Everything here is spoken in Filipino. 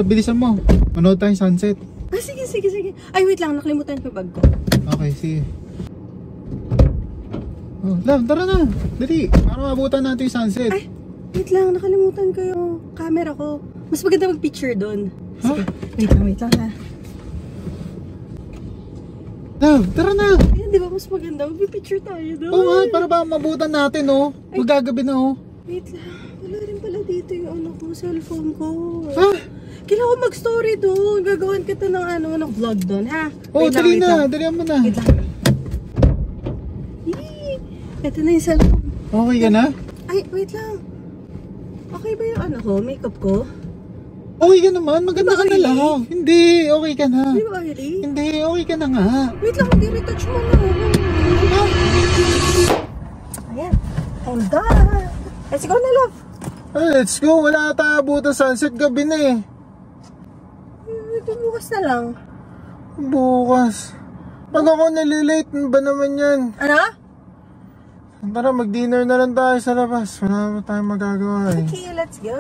Bilisan mo. Manood tayong sunset. Ah, sige. Ay, wait lang. Nakalimutan ko yung bag ko. Okay, sige. Oh, love, tara na. Dali. Para mabutan natin yung sunset. Ay, wait lang. Nakalimutan ko yung camera ko. Mas maganda mag-picture doon. Sige. Wait lang ha. Love, tara na. Ayan, di ba mas maganda? Mag-picture tayo doon. Oo nga, para ba mabutan natin, oh. Magagabi na, oh. Wait lang. Wala rin pala dito yung ano ko, cellphone ko. Ha? Kailangan ko mag-story doon. Gagawin kita ng ng vlog doon, ha? Oh, dali na. Dalihan mo na. Wait lang. Ito na yung cellphone. Okay ka na? Ay, wait lang. Okay ba yung ko? Makeup ko? Okay ka naman. Maganda ka na lang. Hindi, okay ka na. Di ba, Ari? Hindi, okay ka na nga. Wait lang, hindi retouch mo na. Ayan. I'm done. Let's go na, love. Let's go. Wala tayo abutan sunset. Gabi na eh. Bukas na lang. Bukas. Pag ako nalilate, ba naman yan? Ano? Tara, mag-dinner na lang tayo sa labas. Wala pa tayong magagawa eh. Okay, let's go.